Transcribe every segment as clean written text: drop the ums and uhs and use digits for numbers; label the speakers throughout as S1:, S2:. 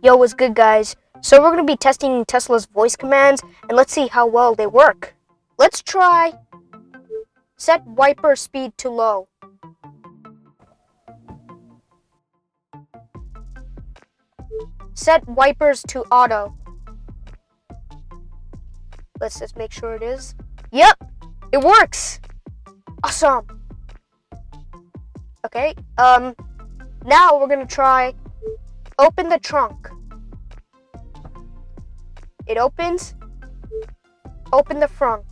S1: Yo, what's good, guys? So we're going to be testing Tesla's voice commands, and let's see how well they work. Let's try set wiper speed to low. Set wipers to auto. Let's just make sure it is. Yep, it works. Awesome. Okay, now we're going to try open the trunk. It opens. Open the front.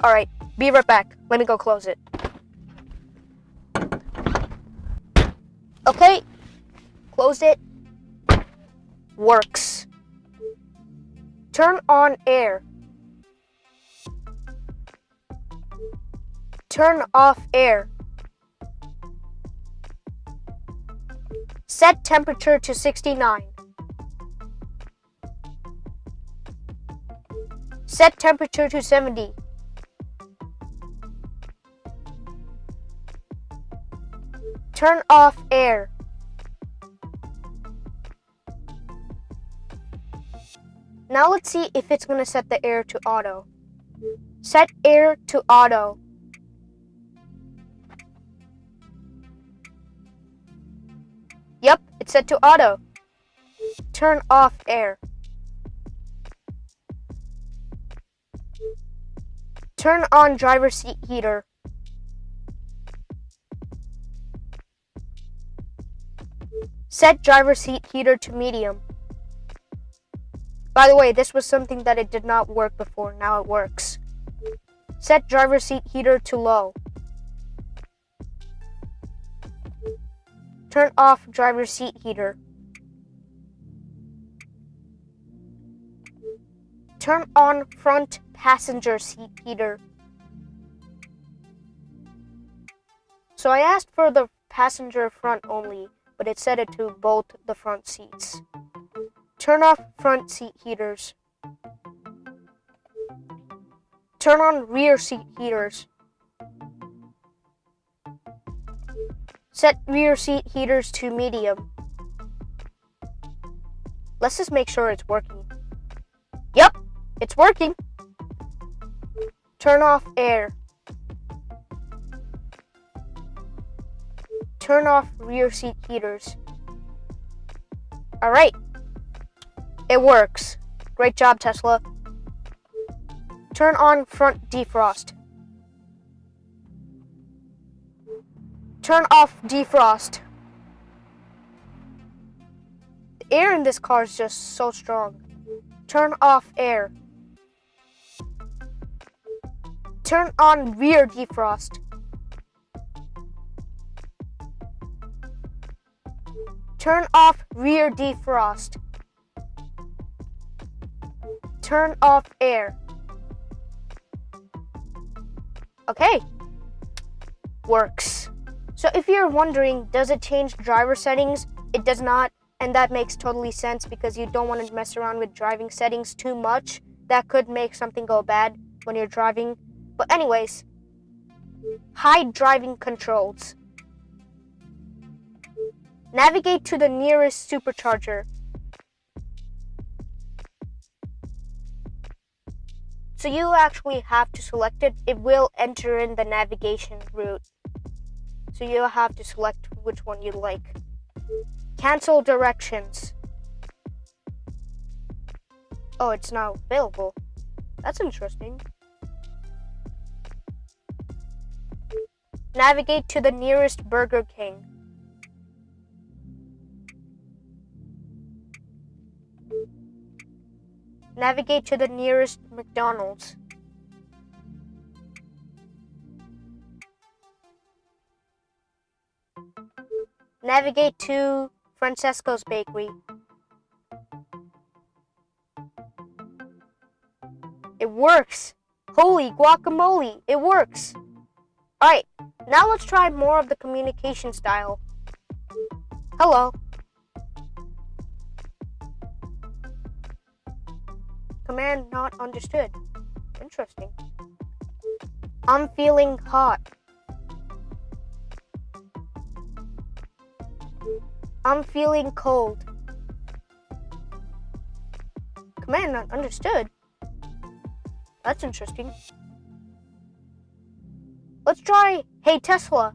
S1: Alright, be right back. Let me go close it. Okay, closed it. Works. Turn on air. Turn off air. Set temperature to 69. Set temperature to 70. Turn off air. Now let's see if it's going to set the air to auto. Set air to auto. Yep, it's set to auto. Turn off air. Turn on driver's seat heater. Set driver's seat heater to medium. By the way, this was something that it did not work before. Now it works. Set driver's seat heater to low. Turn off driver's seat heater. Turn on front passenger seat heater. So I asked for the passenger front only, but it set it to both the front seats. Turn off front seat heaters. Turn on rear seat heaters. Set rear seat heaters to medium. Let's just make sure it's working. Yep, it's working. Turn off air. Turn off rear seat heaters. Alright. It works. Great job, Tesla. Turn on front defrost. Turn off defrost. The air in this car is just so strong. Turn off air. Turn on rear defrost. Turn off rear defrost. Turn off air. Okay. Works. So if you're wondering, does it change driver settings? It does not, and that makes totally sense because you don't want to mess around with driving settings too much. That could make something go bad when you're driving. But anyways, hide driving controls. Navigate to the nearest supercharger. So you actually have to select it. It will enter in the navigation route. So you'll have to select which one you like. Cancel directions. Oh, it's now available. That's interesting. Navigate to the nearest Burger King. Navigate to the nearest McDonald's. Navigate to Francesco's Bakery. It works! Holy guacamole! It works! Alright, now let's try more of the communication style. Hello. Command not understood. Interesting. I'm feeling hot. I'm feeling cold. Command not understood. That's interesting. Let's try, hey Tesla.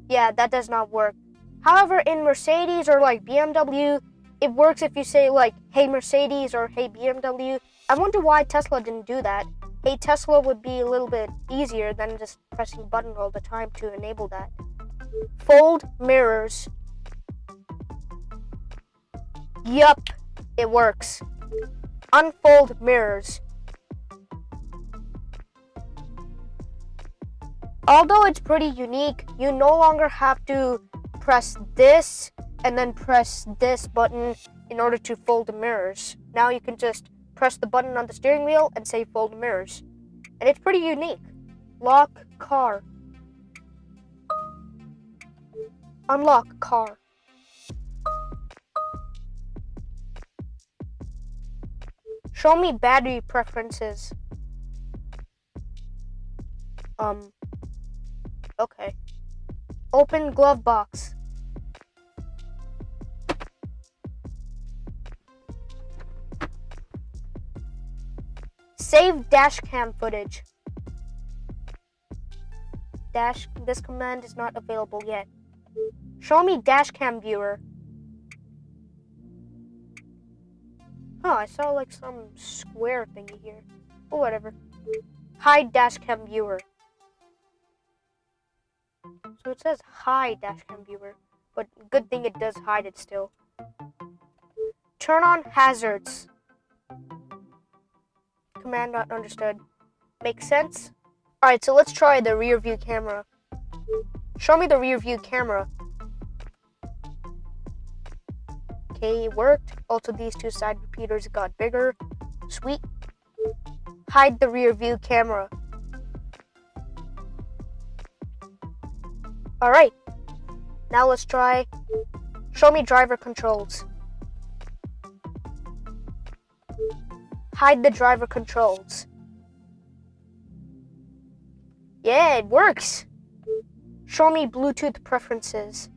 S1: Yeah, that does not work. However, in Mercedes or like BMW, it works if you say like, hey Mercedes or hey BMW. I wonder why Tesla didn't do that. Hey Tesla would be a little bit easier than just pressing a button all the time to enable that. Fold mirrors. Yup, it works. Unfold mirrors. Although it's pretty unique, you no longer have to press this and then press this button in order to fold the mirrors. Now you can just press the button on the steering wheel and say fold mirrors. And it's pretty unique. Lock car. Unlock car. Show me battery preferences. Okay. Open glove box. Save dash cam footage. This command is not available yet. Show me dash cam viewer. Huh, I saw like some square thingy here. Or whatever. Hide dash cam viewer. So it says hide dash cam viewer, but good thing it does hide it still. Turn on hazards. Command not understood. Makes sense? Alright, so let's try the rear view camera. Show me the rear view camera. Okay, it worked. Also, these two side repeaters got bigger. Sweet. Hide the rear view camera. Alright, now let's try, show me driver controls. Hide the driver controls. Yeah, it works. Show me Bluetooth preferences.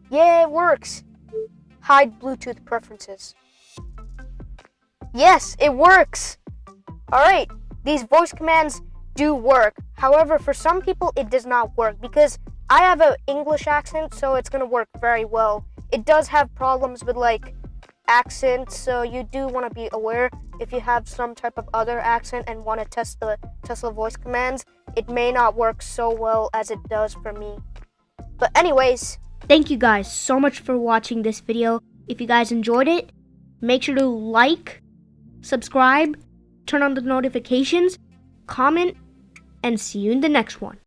S1: Yeah, it works. Hide Bluetooth preferences. Yes, it works. Alright, these voice commands do work. However, for some people it does not work because I have an English accent, so it's going to work very well. It does have problems with like accent, so you do want to be aware if you have some type of other accent and want to test the Tesla voice commands. It may not work so well as it does for me. But anyways, thank you guys so much for watching this video. If you guys enjoyed it, make sure to like, subscribe, turn on the notifications, comment, and see you in the next one.